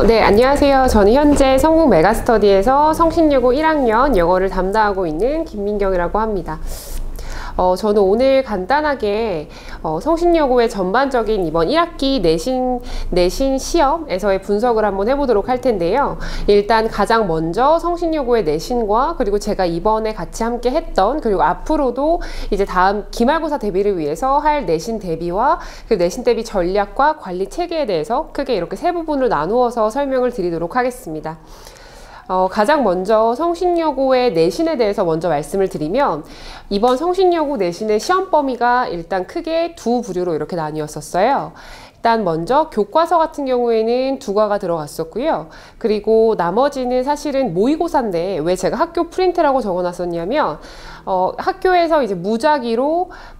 네, 안녕하세요. 저는 현재 성북 메가스터디에서 성신여고 1학년 영어를 담당하고 있는 김민경이라고 합니다. 저는 오늘 간단하게 성신여고의 전반적인 이번 1학기 내신 시험에서의 분석을 한번 해보도록 할 텐데요. 일단 가장 먼저 성신여고의 내신과 그리고 제가 이번에 같이 함께 했던, 그리고 앞으로도 이제 다음 기말고사 대비를 위해서 할 내신 대비와 그 내신 대비 전략과 관리 체계에 대해서 크게 이렇게 세 부분으로 나누어서 설명을 드리도록 하겠습니다. 가장 먼저 성신여고의 내신에 대해서 먼저 말씀을 드리면, 이번 성신여고 내신의 시험 범위가 일단 크게 두 부류로 이렇게 나뉘었었어요. 일단 먼저 교과서 같은 경우에는 2과가 들어갔었고요. 그리고 나머지는 사실은 모의고사인데 왜 제가 학교 프린트라고 적어놨었냐면, 학교에서 이제 무작위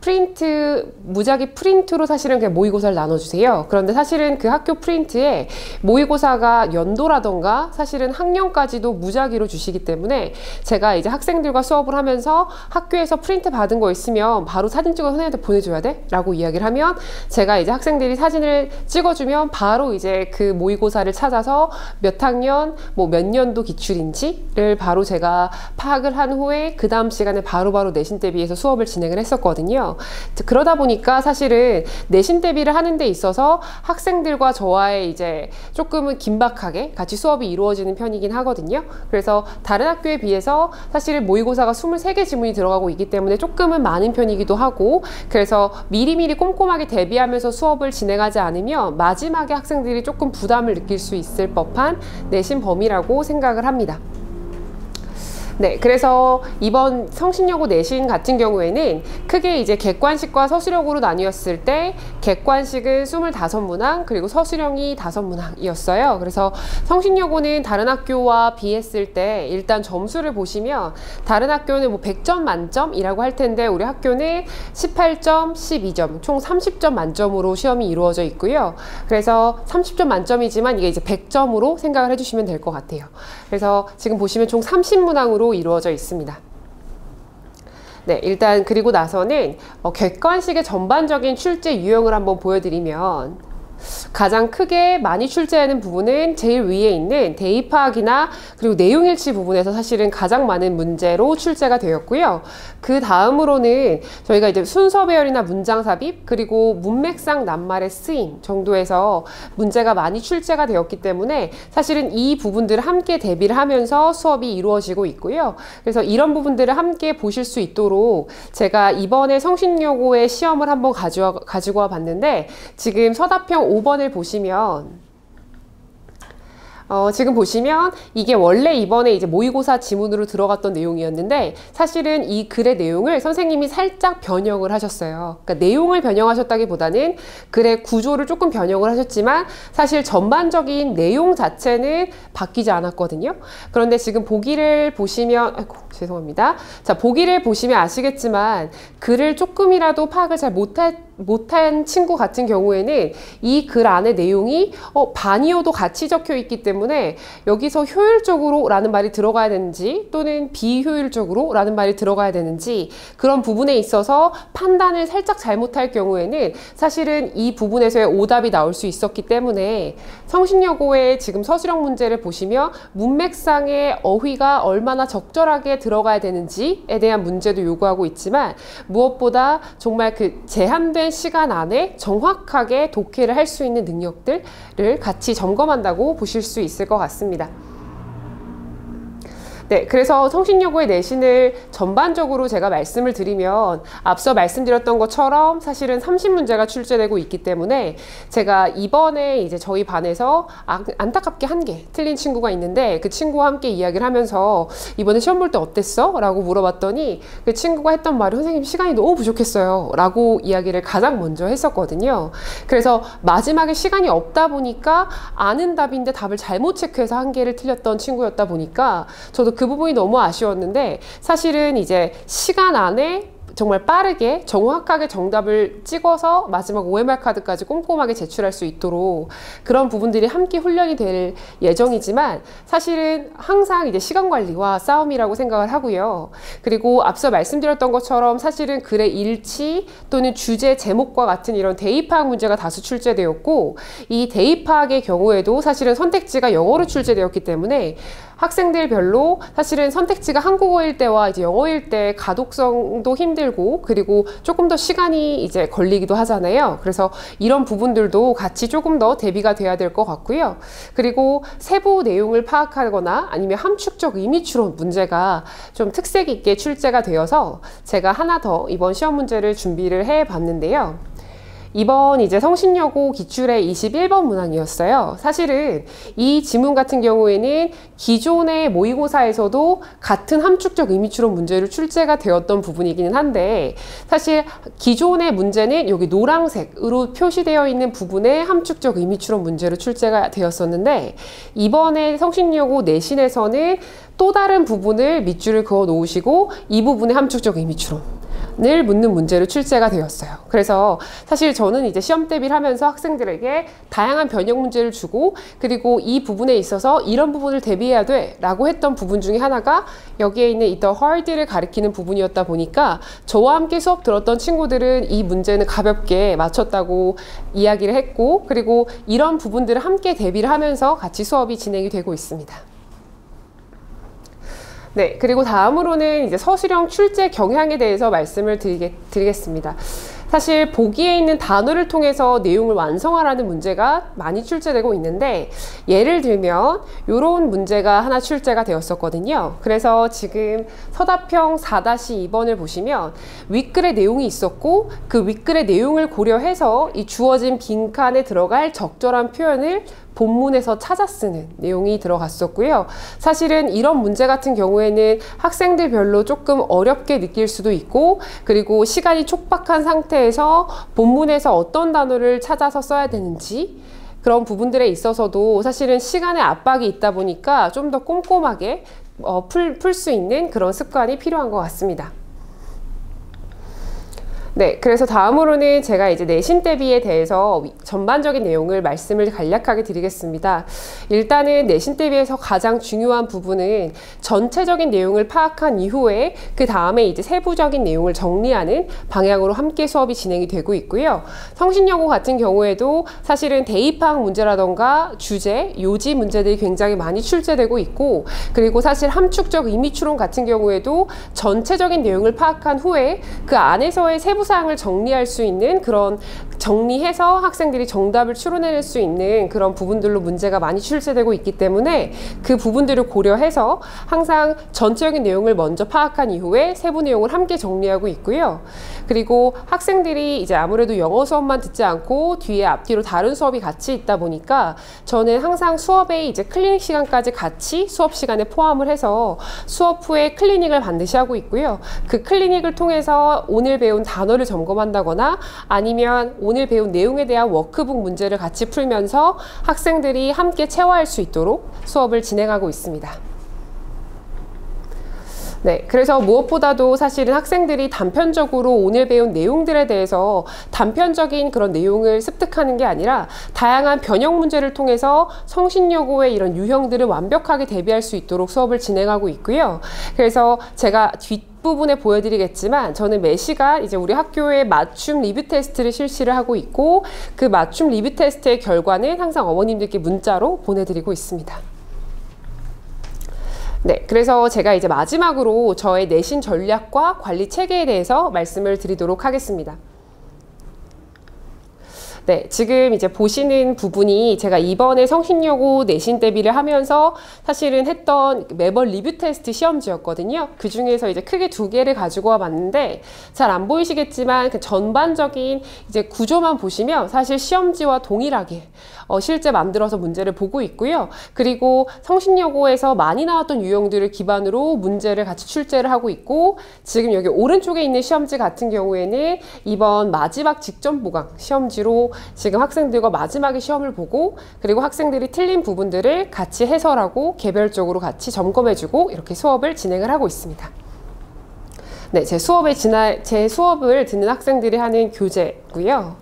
프린트로 사실은 그냥 모의고사를 나눠주세요. 그런데 사실은 그 학교 프린트에 모의고사가 연도라던가 사실은 학년까지도 무작위로 주시기 때문에, 제가 이제 학생들과 수업을 하면서 학교에서 프린트 받은 거 있으면 바로 사진 찍어서 선생님한테 보내줘야 돼? 라고 이야기를 하면, 제가 이제 학생들이 사진을 찍어주면 바로 이제 그 모의고사를 찾아서 몇 학년, 몇 년도 기출인지를 바로 제가 파악을 한 후에 그 다음 시간에 바로바로 내신 대비해서 수업을 진행을 했었거든요. 그러다 보니까 사실은 내신 대비를 하는 데 있어서 학생들과 저와의 이제 조금은 긴박하게 같이 수업이 이루어지는 편이긴 하거든요. 그래서 다른 학교에 비해서 사실은 모의고사가 23개 지문이 들어가고 있기 때문에 조금은 많은 편이기도 하고, 그래서 미리미리 꼼꼼하게 대비하면서 수업을 진행하지 않으면 마지막에 학생들이 조금 부담을 느낄 수 있을 법한 내신 범위라고 생각을 합니다. 네, 그래서 이번 성신여고 내신 같은 경우에는 크게 이제 객관식과 서술형으로 나뉘었을 때, 객관식은 25문항, 그리고 서술형이 5문항이었어요. 그래서 성신여고는 다른 학교와 비했을 때 일단 점수를 보시면, 다른 학교는 100점 만점이라고 할 텐데 우리 학교는 18점, 12점, 총 30점 만점으로 시험이 이루어져 있고요. 그래서 30점 만점이지만 이게 이제 100점으로 생각을 해주시면 될 것 같아요. 그래서 지금 보시면 총 30문항으로 이루어져 있습니다. 네, 일단 그리고 나서는 객관식의 전반적인 출제 유형을 한번 보여드리면, 가장 크게 많이 출제하는 부분은 제일 위에 있는 대입 파악이나 그리고 내용일치 부분에서 사실은 가장 많은 문제로 출제가 되었고요. 그 다음으로는 저희가 이제 순서 배열이나 문장 삽입, 그리고 문맥상 낱말의 쓰임 정도에서 문제가 많이 출제가 되었기 때문에 사실은 이 부분들을 함께 대비를 하면서 수업이 이루어지고 있고요. 그래서 이런 부분들을 함께 보실 수 있도록 제가 이번에 성신여고의 시험을 한번 가지고 와 봤는데, 지금 서답형 5번을 보시면 지금 보시면 이게 원래 이번에 이제 모의고사 지문으로 들어갔던 내용이었는데, 사실은 이 글의 내용을 선생님이 살짝 변형을 하셨어요. 그러니까 내용을 변형하셨다기보다는 글의 구조를 조금 변형을 하셨지만 사실 전반적인 내용 자체는 바뀌지 않았거든요. 그런데 지금 보기를 보시면, 죄송합니다. 자, 보기를 보시면 아시겠지만 글을 조금이라도 파악을 잘 못한 친구 같은 경우에는 이 글 안에 내용이 반이어도 같이 적혀 있기 때문에 여기서 효율적으로 라는 말이 들어가야 되는지 또는 비효율적으로 라는 말이 들어가야 되는지, 그런 부분에 있어서 판단을 살짝 잘못할 경우에는 사실은 이 부분에서의 오답이 나올 수 있었기 때문에, 성신여고의 지금 서술형 문제를 보시면 문맥상의 어휘가 얼마나 적절하게 들어가야 되는지에 대한 문제도 요구하고 있지만, 무엇보다 정말 그 제한된 시간 안에 정확하게 독해를 할 수 있는 능력들을 같이 점검한다고 보실 수 있을 것 같습니다. 네, 그래서 성신여고의 내신을 전반적으로 제가 말씀을 드리면, 앞서 말씀드렸던 것처럼 사실은 30문제가 출제되고 있기 때문에, 제가 이번에 이제 저희 반에서 안타깝게 1개 틀린 친구가 있는데, 그 친구와 함께 이야기를 하면서 이번에 시험 볼 때 어땠어? 라고 물어봤더니 그 친구가 했던 말이, 선생님 시간이 너무 부족했어요 라고 이야기를 가장 먼저 했었거든요. 그래서 마지막에 시간이 없다 보니까 아는 답인데 답을 잘못 체크해서 1개를 틀렸던 친구였다 보니까 저도 그 부분이 너무 아쉬웠는데, 사실은 이제 시간 안에 정말 빠르게 정확하게 정답을 찍어서 마지막 OMR 카드까지 꼼꼼하게 제출할 수 있도록 그런 부분들이 함께 훈련이 될 예정이지만 사실은 항상 이제 시간 관리와 싸움이라고 생각을 하고요. 그리고 앞서 말씀드렸던 것처럼 사실은 글의 일치 또는 주제 제목과 같은 이런 대입 파악 문제가 다수 출제되었고, 이 대입 파악의 경우에도 사실은 선택지가 영어로 출제되었기 때문에 학생들별로 사실은 선택지가 한국어일 때와 이제 영어일 때 가독성도 힘들고, 그리고 조금 더 시간이 이제 걸리기도 하잖아요. 그래서 이런 부분들도 같이 조금 더 대비가 돼야 될 것 같고요. 그리고 세부 내용을 파악하거나 아니면 함축적 의미 추론 문제가 좀 특색 있게 출제가 되어서 제가 하나 더 이번 시험 문제를 준비를 해 봤는데요. 이번 이제 성신여고 기출의 21번 문항이었어요. 사실은 이 지문 같은 경우에는 기존의 모의고사에서도 같은 함축적 의미추론 문제로 출제가 되었던 부분이기는 한데, 사실 기존의 문제는 여기 노란색으로 표시되어 있는 부분에 함축적 의미추론 문제로 출제가 되었었는데, 이번에 성신여고 내신에서는 또 다른 부분을 밑줄을 그어 놓으시고 이 부분에 함축적 의미추론 을 묻는 문제로 출제가 되었어요. 그래서 사실 저는 이제 시험 대비를 하면서 학생들에게 다양한 변형 문제를 주고, 그리고 이 부분에 있어서 이런 부분을 대비해야 돼 라고 했던 부분 중에 하나가 여기에 있는 이 the hard를 가리키는 부분이었다 보니까 저와 함께 수업 들었던 친구들은 이 문제는 가볍게 맞췄다고 이야기를 했고, 그리고 이런 부분들을 함께 대비를 하면서 같이 수업이 진행이 되고 있습니다. 네, 그리고 다음으로는 이제 서술형 출제 경향에 대해서 말씀을 드리겠습니다. 사실 보기에 있는 단어를 통해서 내용을 완성하라는 문제가 많이 출제되고 있는데, 예를 들면 이런 문제가 하나 출제가 되었었거든요. 그래서 지금 서답형 4-2번을 보시면 윗글의 내용이 있었고, 그 윗글의 내용을 고려해서 이 주어진 빈칸에 들어갈 적절한 표현을 본문에서 찾아 쓰는 내용이 들어갔었고요. 사실은 이런 문제 같은 경우에는 학생들별로 조금 어렵게 느낄 수도 있고, 그리고 시간이 촉박한 상태에서 본문에서 어떤 단어를 찾아서 써야 되는지 그런 부분들에 있어서도 사실은 시간의 압박이 있다 보니까 좀 더 꼼꼼하게 풀 수 있는 그런 습관이 필요한 것 같습니다. 네, 그래서 다음으로는 제가 이제 내신 대비에 대해서 전반적인 내용을 말씀을 간략하게 드리겠습니다. 일단은 내신 대비에서 가장 중요한 부분은 전체적인 내용을 파악한 이후에 그 다음에 이제 세부적인 내용을 정리하는 방향으로 함께 수업이 진행이 되고 있고요. 성신여고 같은 경우에도 사실은 대입학 문제라던가 주제, 요지 문제들이 굉장히 많이 출제되고 있고, 그리고 사실 함축적 의미추론 같은 경우에도 전체적인 내용을 파악한 후에 그 안에서의 세부 사항을 정리할 수 있는, 그런 정리해서 학생들이 정답을 추론해낼 수 있는 그런 부분들로 문제가 많이 출제되고 있기 때문에 그 부분들을 고려해서 항상 전체적인 내용을 먼저 파악한 이후에 세부 내용을 함께 정리하고 있고요. 그리고 학생들이 이제 아무래도 영어 수업만 듣지 않고 뒤에 앞뒤로 다른 수업이 같이 있다 보니까 저는 항상 수업에 이제 클리닉 시간까지 같이 수업 시간에 포함을 해서 수업 후에 클리닉을 반드시 하고 있고요. 그 클리닉을 통해서 오늘 배운 단어를 점검한다거나 아니면 오늘 배운 내용에 대한 워크북 문제를 같이 풀면서 학생들이 함께 체화할 수 있도록 수업을 진행하고 있습니다. 네, 그래서 무엇보다도 사실은 학생들이 단편적으로 오늘 배운 내용들에 대해서 단편적인 그런 내용을 습득하는 게 아니라 다양한 변형 문제를 통해서 성신여고의 이런 유형들을 완벽하게 대비할 수 있도록 수업을 진행하고 있고요. 그래서 제가 뒷부분에 보여드리겠지만 저는 매 시간 이제 우리 학교에 맞춤 리뷰 테스트를 실시를 하고 있고, 그 맞춤 리뷰 테스트의 결과는 항상 어머님들께 문자로 보내드리고 있습니다. 네, 그래서 제가 이제 마지막으로 저의 내신 전략과 관리 체계에 대해서 말씀을 드리도록 하겠습니다. 네, 지금 이제 보시는 부분이 제가 이번에 성신여고 내신 대비를 하면서 사실은 했던 매번 리뷰 테스트 시험지였거든요. 그 중에서 이제 크게 두 개를 가지고 와 봤는데, 잘 안 보이시겠지만 그 전반적인 이제 구조만 보시면 사실 시험지와 동일하게 실제 만들어서 문제를 보고 있고요. 그리고 성신여고에서 많이 나왔던 유형들을 기반으로 문제를 같이 출제를 하고 있고, 지금 여기 오른쪽에 있는 시험지 같은 경우에는 이번 마지막 직전 보강 시험지로 지금 학생들과 마지막에 시험을 보고, 그리고 학생들이 틀린 부분들을 같이 해설하고 개별적으로 같이 점검해주고 이렇게 수업을 진행을 하고 있습니다. 네, 제 수업을 듣는 학생들이 하는 교재고요.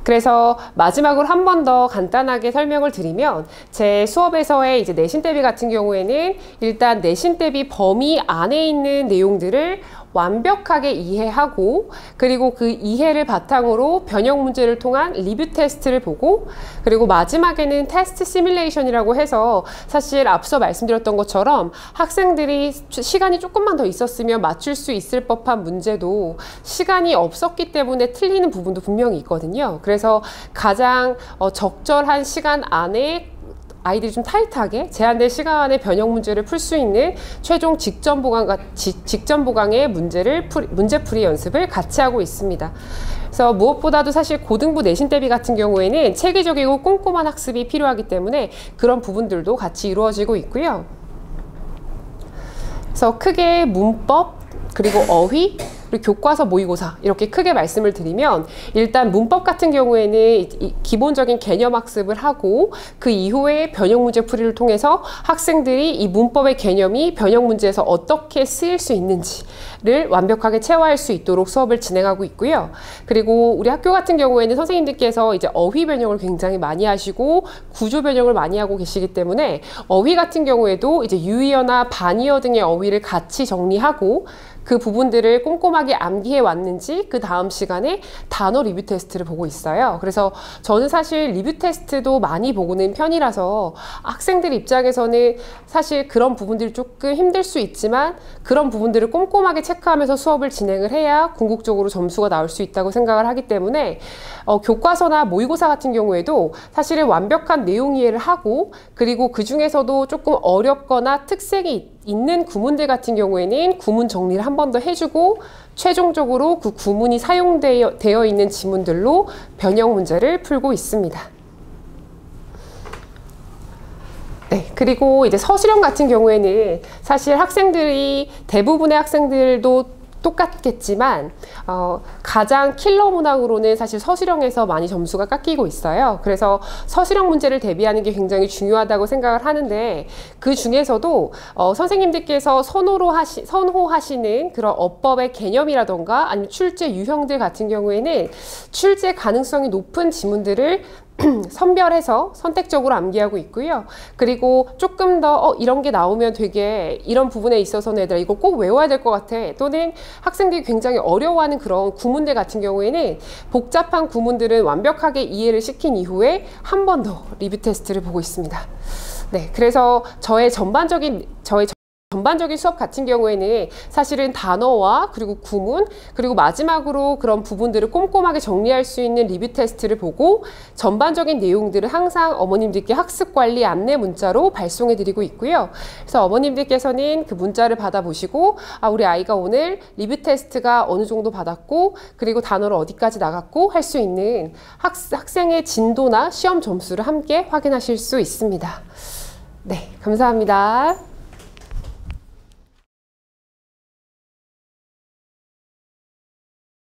그래서 마지막으로 한 번 더 간단하게 설명을 드리면 제 수업에서의 이제 내신 대비 같은 경우에는 일단 내신 대비 범위 안에 있는 내용들을 완벽하게 이해하고 그리고 그 이해를 바탕으로 변형 문제를 통한 리뷰 테스트를 보고 그리고 마지막에는 테스트 시뮬레이션이라고 해서 사실 앞서 말씀드렸던 것처럼 학생들이 시간이 조금만 더 있었으면 맞출 수 있을 법한 문제도 시간이 없었기 때문에 틀리는 부분도 분명히 있거든요. 그래서 가장 적절한 시간 안에 아이들이 좀 타이트하게 제한된 시간 안에 변형 문제를 풀 수 있는 최종 직전 보강의 문제풀이 연습을 같이 하고 있습니다. 그래서 무엇보다도 사실 고등부 내신 대비 같은 경우에는 체계적이고 꼼꼼한 학습이 필요하기 때문에 그런 부분들도 같이 이루어지고 있고요. 그래서 크게 문법, 그리고 어휘, 그리고 교과서 모의고사 이렇게 크게 말씀을 드리면 일단 문법 같은 경우에는 기본적인 개념 학습을 하고 그 이후에 변형 문제 풀이를 통해서 학생들이 이 문법의 개념이 변형 문제에서 어떻게 쓰일 수 있는지를 완벽하게 체화할 수 있도록 수업을 진행하고 있고요. 그리고 우리 학교 같은 경우에는 선생님들께서 이제 어휘 변형을 굉장히 많이 하시고 구조 변형을 많이 하고 계시기 때문에 어휘 같은 경우에도 이제 유의어나 반의어 등의 어휘를 같이 정리하고 그 부분들을 꼼꼼하게 암기해 왔는지 그 다음 시간에 단어 리뷰 테스트를 보고 있어요. 그래서 저는 사실 리뷰 테스트도 많이 보고는 편이라서 학생들 입장에서는 사실 그런 부분들이 조금 힘들 수 있지만 그런 부분들을 꼼꼼하게 체크하면서 수업을 진행을 해야 궁극적으로 점수가 나올 수 있다고 생각을 하기 때문에 교과서나 모의고사 같은 경우에도 사실은 완벽한 내용 이해를 하고 그리고 그 중에서도 조금 어렵거나 특색이 있는 구문들 같은 경우에는 구문 정리를 한 번 더 해주고 최종적으로 그 구문이 사용되어 있는 지문들로 변형 문제를 풀고 있습니다. 네, 그리고 이제 서술형 같은 경우에는 사실 학생들이 대부분의 학생들도 똑같겠지만 가장 킬러 문항으로는 사실 서술형에서 많이 점수가 깎이고 있어요. 그래서 서술형 문제를 대비하는 게 굉장히 중요하다고 생각을 하는데 그 중에서도 선생님들께서 선호하시는 그런 어법의 개념이라던가 아니면 출제 유형들 같은 경우에는 출제 가능성이 높은 지문들을 선별해서 선택적으로 암기하고 있고요. 그리고 조금 더 이런 게 나오면 되게 이런 부분에 있어서는 얘들아 이거 꼭 외워야 될 것 같아 또는 학생들이 굉장히 어려워하는 그런 구문들 같은 경우에는 복잡한 구문들은 완벽하게 이해를 시킨 이후에 한 번 더 리뷰 테스트를 보고 있습니다. 네, 그래서 저의 전반적인 수업 같은 경우에는 사실은 단어와 그리고 구문 그리고 마지막으로 그런 부분들을 꼼꼼하게 정리할 수 있는 리뷰 테스트를 보고 전반적인 내용들을 항상 어머님들께 학습관리 안내 문자로 발송해 드리고 있고요. 그래서 어머님들께서는 그 문자를 받아보시고 우리 아이가 오늘 리뷰 테스트가 어느 정도 받았고 그리고 단어를 어디까지 나갔고 할 수 있는 학생의 진도나 시험 점수를 함께 확인하실 수 있습니다. 네, 감사합니다.